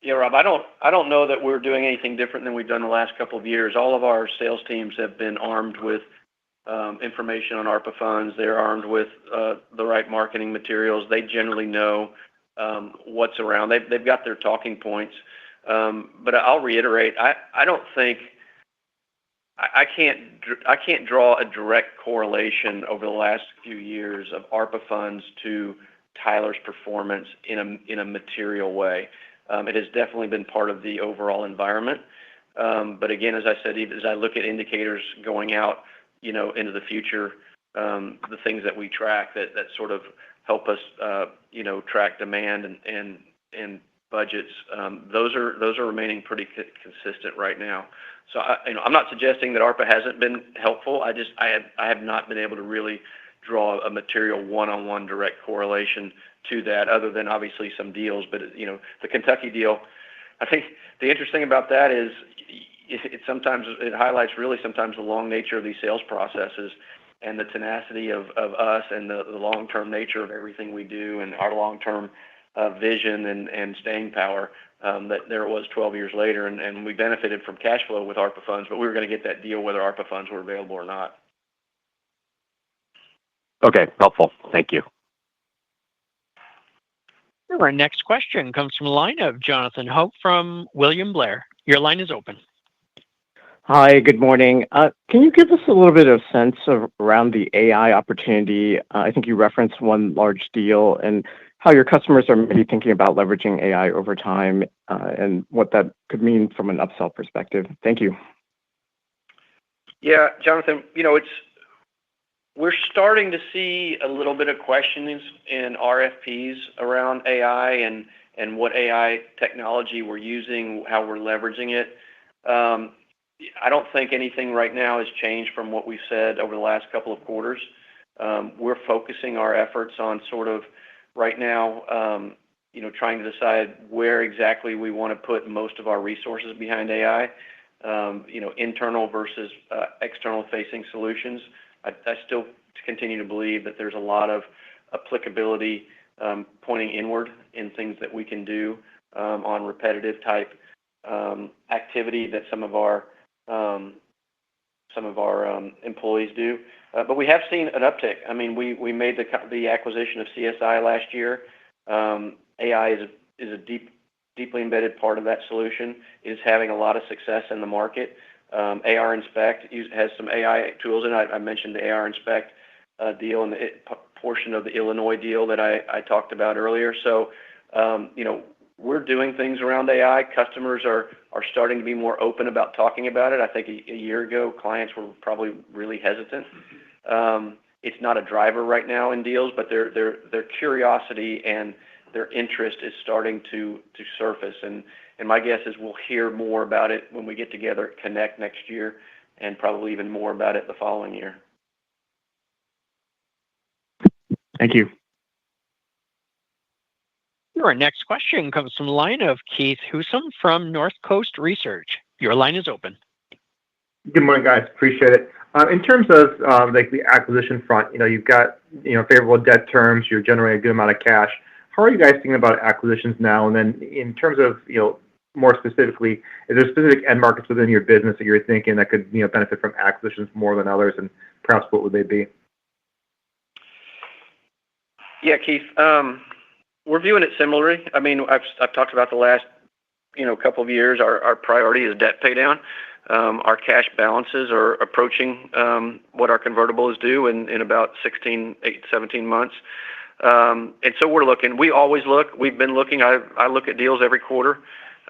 Yeah, Rob, I don't know that we're doing anything different than we've done the last couple of years. All of our sales teams have been armed with information on ARPA funds. They're armed with the right marketing materials. They generally know what's around. They've got their talking points. But I'll reiterate, I don't think I can't draw a direct correlation over the last few years of ARPA funds to Tyler's performance in a material way. It has definitely been part of the overall environment. But again, as I said, even as I look at indicators going out, into the future, the things that we track that sort of help us, track demand and budgets, those are remaining pretty consistent right now. So I'm not suggesting that ARPA hasn't been helpful. I have not been able to really draw a material one-on-one direct correlation to that, other than obviously some deals. But the Kentucky deal, I think the interesting about that is it highlights really sometimes the long nature of these sales processes and the tenacity of us and the long-term nature of everything we do and our long-term vision and staying power. That there it was 12 years later, and we benefited from cash flow with ARPA funds, but we were going to get that deal whether ARPA funds were available or not. Okay, helpful. Thank you. Our next question comes from the line of Jonathan Hope from William Blair. Your line is open. Hi, good morning. Can you give us a little bit of sense around the AI opportunity? I think you referenced one large deal and how your customers are maybe thinking about leveraging AI over time, and what that could mean from an upsell perspective. Thank you. Yeah, Jonathan, we're starting to see a little bit of questionings in RFPs around AI and what AI technology we're using, how we're leveraging it. I don't think anything right now has changed from what we've said over the last couple of quarters. We're focusing our efforts on sort of right now, trying to decide where exactly we want to put most of our resources behind AI, internal versus external facing solutions. I still continue to believe that there's a lot of applicability pointing inward in things that we can do on repetitive type activity that some of our employees do. But we have seen an uptick. I mean, we made the acquisition of CSI last year. AI is a deeply embedded part of that solution. It is having a lot of success in the market. AR Inspect has some AI tools, and I mentioned the AR Inspect deal and the portion of the Illinois deal that I talked about earlier. So, we're doing things around AI. Customers are starting to be more open about talking about it. I think a year ago, clients were probably really hesitant. It's not a driver right now in deals, but their curiosity and their interest is starting to surface. And my guess is we'll hear more about it when we get together at Connect next year, and probably even more about it the following year. Thank you. Your next question comes from the line of Keith Housum from Northcoast Research. Your line is open. Good morning, guys. Appreciate it. In terms of the acquisition front, you've got favorable debt terms. You're generating a good amount of cash. How are you guys thinking about acquisitions now? And then in terms of more specifically, is there specific end markets within your business that you're thinking that could benefit from acquisitions more than others, and perhaps what would they be? Yeah, Keith. We're viewing it similarly. I mean, I've talked about the last couple of years, our priority is debt pay down. Our cash balances are approaching what our convertible is due in about 17 months. And so we're looking. We always look. We've been looking. I look at deals every quarter.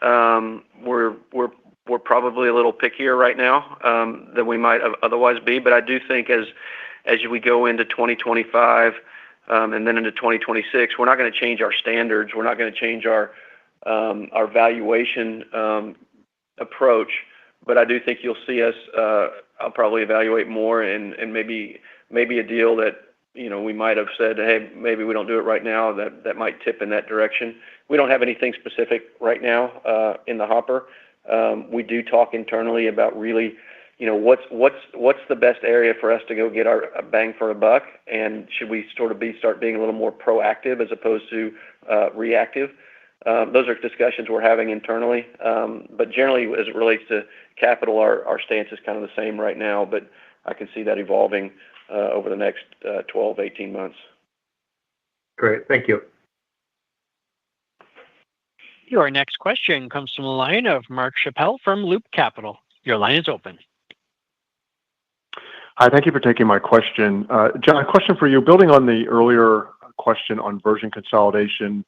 We're probably a little pickier right now than we might otherwise be. But I do think as we go into 2025 and then into 2026, we're not going to change our standards. We're not going to change our valuation approach. But I do think you'll see us. I'll probably evaluate more and maybe a deal that we might have said, hey, maybe we don't do it right now. That might tip in that direction. We don't have anything specific right now in the hopper. We do talk internally about really, what's the best area for us to go get our bang for a buck, and should we start being a little more proactive as opposed to reactive? Those are discussions we're having internally. But generally, as it relates to capital, our stance is kind of the same right now. But I can see that evolving over the next 12, 18 months. Great. Thank you. Your next question comes from the line of Mark Chappell from Loop Capital. Your line is open. Hi, thank you for taking my question. John, a question for you. Building on the earlier question on version consolidation,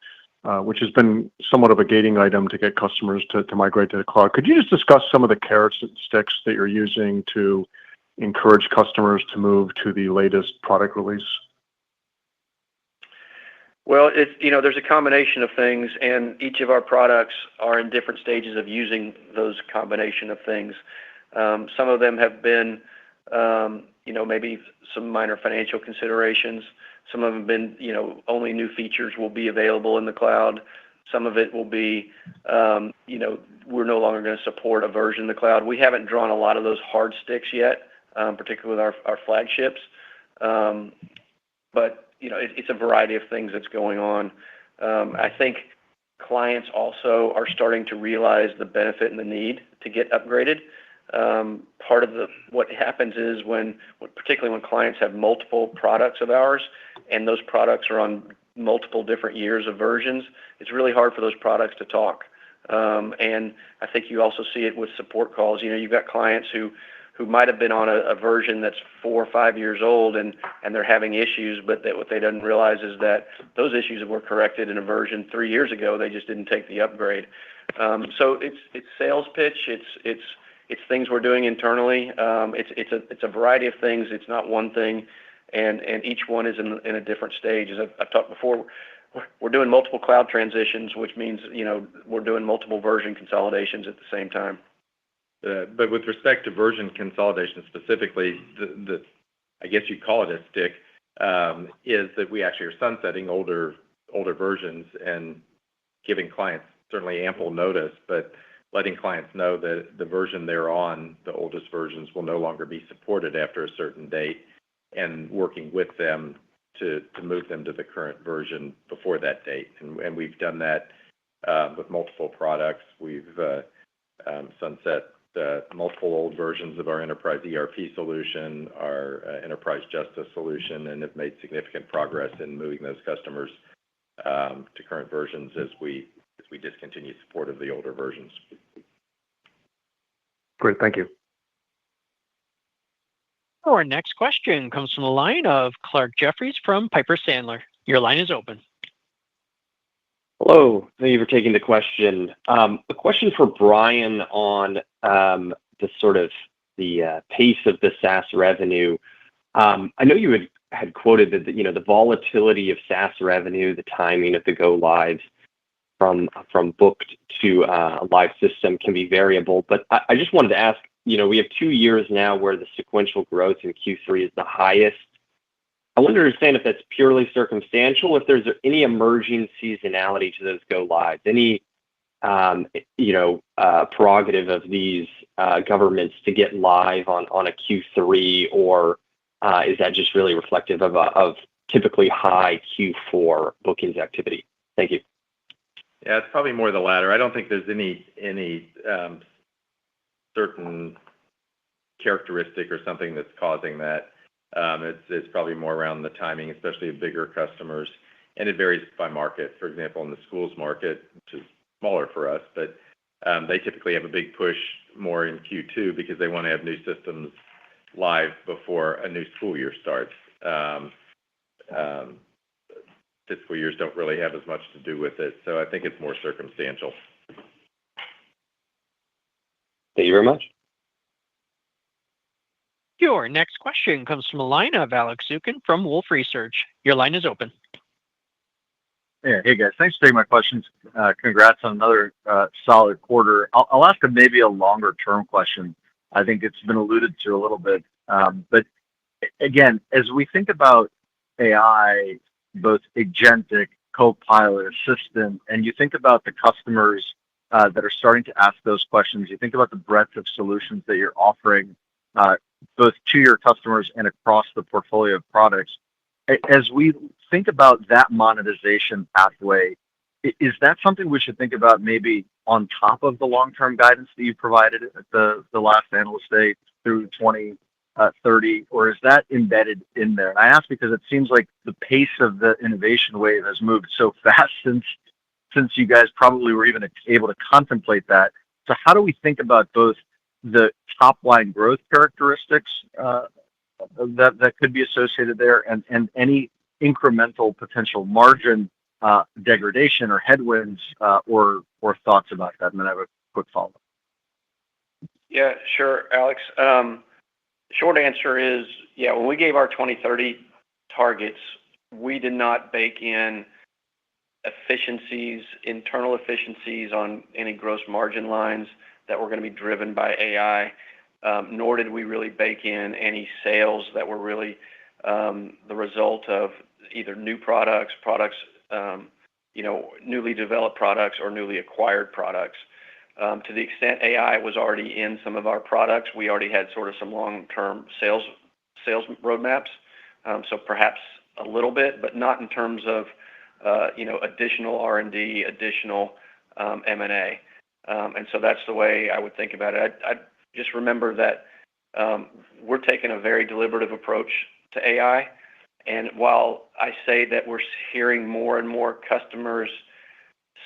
which has been somewhat of a gating item to get customers to migrate to the cloud. Could you just discuss some of the carrots and sticks that you're using to encourage customers to move to the latest product release? Well, there's a combination of things, and each of our products are in different stages of using those combination of things. Some of them have been, maybe some minor financial considerations. Some of them have been, only new features will be available in the cloud. Some of it will be, we're no longer going to support a version in the cloud. We haven't drawn a lot of those hard sticks yet, particularly with our flagships. But it's a variety of things that's going on. I think clients also are starting to realize the benefit and the need to get upgraded. Part of what happens is particularly when clients have multiple products of ours, and those products are on multiple different years of versions, it's really hard for those products to talk. And I think you also see it with support calls. You've got clients who might have been on a version that's 4 or 5 years old and they're having issues, but what they don't realize is that those issues were corrected in a version 3 years ago. They just didn't take the upgrade. So it's sales pitch. It's things we're doing internally. It's a variety of things. It's not one thing, and each one is in a different stage. As I've talked before, we're doing multiple cloud transitions, which means we're doing multiple version consolidations at the same time. But with respect to version consolidation specifically, I guess you'd call it a stick, is that we actually are sunsetting older versions and giving clients certainly ample notice, but letting clients know that the version they're on, the oldest versions, will no longer be supported after a certain date, and working with them to move them to the current version before that date. And we've done that with multiple products. We've sunset multiple old versions of our enterprise ERP solution, our enterprise justice solution, and have made significant progress in moving those customers to current versions as we discontinue support of the older versions. Great, thank you. Our next question comes from the line of Clarke Jeffries from Piper Sandler. Your line is open. Hello, thank you for taking the question. A question for Brian on the pace of the SaaS revenue. I know you had quoted that the volatility of SaaS revenue, the timing of the go lives from booked to a live system can be variable. But I just wanted to ask, we have 2 years now where the sequential growth in Q3 is the highest. I want to understand if that's purely circumstantial, if there's any emerging seasonality to those go lives, any prerogative of these governments to get live on a Q3, or is that just really reflective of typically high Q4 bookings activity? Thank you. Yeah, it's probably more the latter. I don't think there's any certain characteristic or something that's causing that. It's probably more around the timing, especially of bigger customers, and it varies by market. For example, in the schools market, which is smaller for us, but They typically have a big push more in Q2 because they want to have new systems live before a new school year starts. Fiscal years don't really have as much to do with it, so I think it's more circumstantial. Thank you very much. Your next question comes from a line of Alex Zukin from Wolfe Research. Your line is open. Yeah, hey guys, thanks for taking my questions. Congrats on another solid quarter. I'll ask maybe a longer term question. I think it's been alluded to a little bit. But again, as we think about AI, both agentic, co-pilot, assistant, and you think about the customers that are starting to ask those questions, you think about the breadth of solutions that you're offering both to your customers and across the portfolio of products. As we think about that monetization pathway, is that something we should think about maybe on top of the long-term guidance that you provided at the last Analyst Day through 2030, or is that embedded in there? And I ask because it seems like the pace of the innovation wave has moved so fast since you guys probably were even able to contemplate that. So how do we think about both the top-line growth characteristics that could be associated there and any incremental potential margin degradation or headwinds or thoughts about that? And then I have a quick follow-up. Yeah, sure, Alex. Short answer is, yeah, when we gave our 2030 targets, we did not bake in efficiencies, internal efficiencies on any gross margin lines that were going to be driven by AI, nor did we really bake in any sales that were really the result of either new products, newly developed products, or newly acquired products. To the extent AI was already in some of our products, we already had sort of some long-term sales roadmaps. So perhaps a little bit, but not in terms of additional R&D, additional M&A. And so that's the way I would think about it. I just remember that we're taking a very deliberative approach to AI. And while I say that we're hearing more and more customers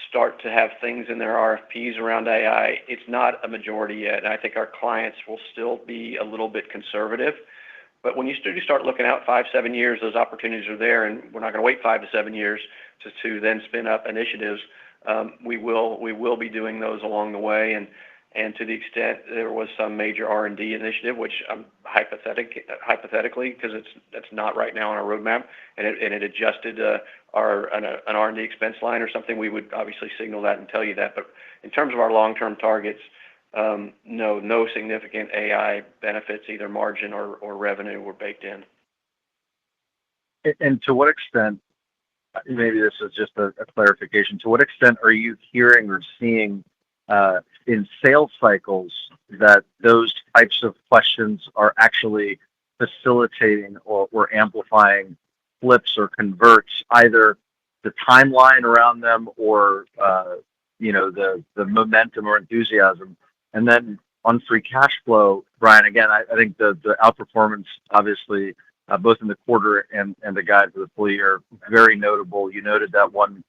start to have things in their RFPs around AI, it's not a majority yet. And I think our clients will still be a little bit conservative. But when you start looking out 5-7 years, those opportunities are there, and we're not going to wait 5 to 7 years to then spin up initiatives. We will be doing those along the way. And to the extent there was some major R&D initiative, which hypothetically, because that's not right now on our roadmap, and it adjusted an R&D expense line or something, we would obviously signal that and tell you that. But in terms of our long-term targets, no significant AI benefits, either margin or revenue, were baked in. And to what extent, maybe this is just a clarification, to what extent are you hearing or seeing in sales cycles that those types of questions are actually facilitating or amplifying flips or converts, either the timeline around them or the momentum or enthusiasm? And then on free cash flow, Brian, again, I think the outperformance, obviously, both in the quarter and the guide for the full year, very notable. You noted that one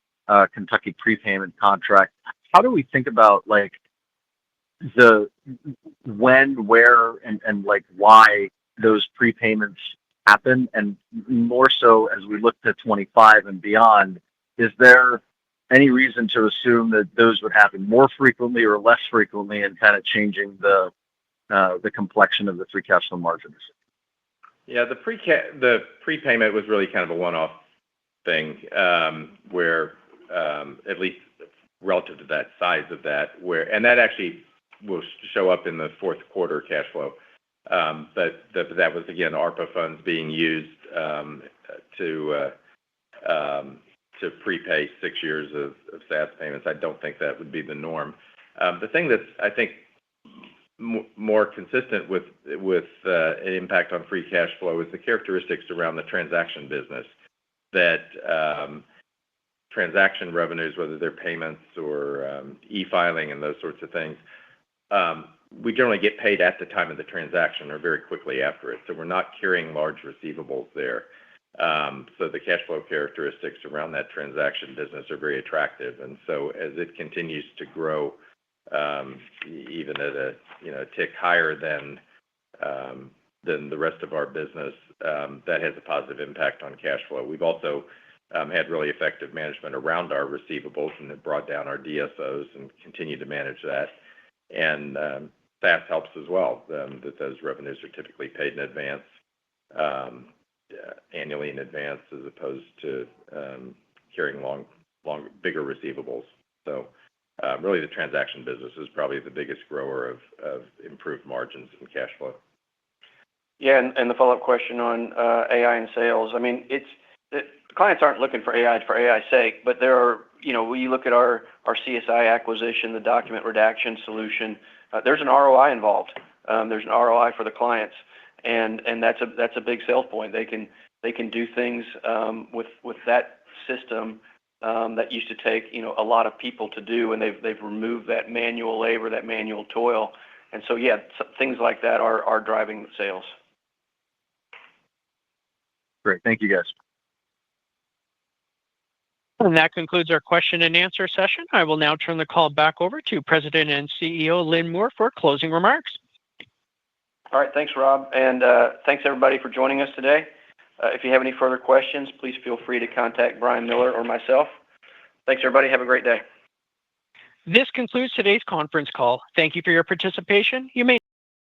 Kentucky prepayment contract. How do we think about the when, where, and why those prepayments happen? And more so as we look to 25 and beyond, is there any reason to assume that those would happen more frequently or less frequently and kind of changing the complexion of the free cash flow margins? Yeah, the prepayment was really kind of a one-off thing where, at least relative to that size of that, and that actually will show up in the fourth quarter cash flow. But that was, again, ARPA funds being used to prepay 6 years of SaaS payments. I don't think that would be the norm. The thing that's, I think, more consistent with an impact on free cash flow is the characteristics around the transaction business. That transaction revenues, whether they're payments or e-filing and those sorts of things, we generally get paid at the time of the transaction or very quickly after it. So we're not carrying large receivables there. So the cash flow characteristics around that transaction business are very attractive. And so as it continues to grow even at a tick higher than the rest of our business, that has a positive impact on cash flow. We've also had really effective management around our receivables and have brought down our DSOs and continue to manage that. And SaaS helps as well, that those revenues are typically paid in advance, annually in advance, as opposed to carrying bigger receivables. So really the transaction business is probably the biggest grower of improved margins and cash flow. Yeah, and the follow-up question on AI and sales. I mean, clients aren't looking for AI for AI's sake, but there are, when you look at our CSI acquisition, the document redaction solution, there's an ROI involved. There's an ROI for the clients, and that's a big sales point. They can do things with that system that used to take a lot of people to do, and they've removed that manual labor, that manual toil, and so yeah, things like that are driving sales. Great, thank you guys. And that concludes our question and answer session. I will now turn the call back over to President and CEO Lynn Moore for closing remarks. All right, thanks, Rob, and thanks everybody for joining us today. If you have any further questions, please feel free to contact Brian Miller or myself. Thanks, everybody. Have a great day. This concludes today's conference call. Thank you for your participation. You may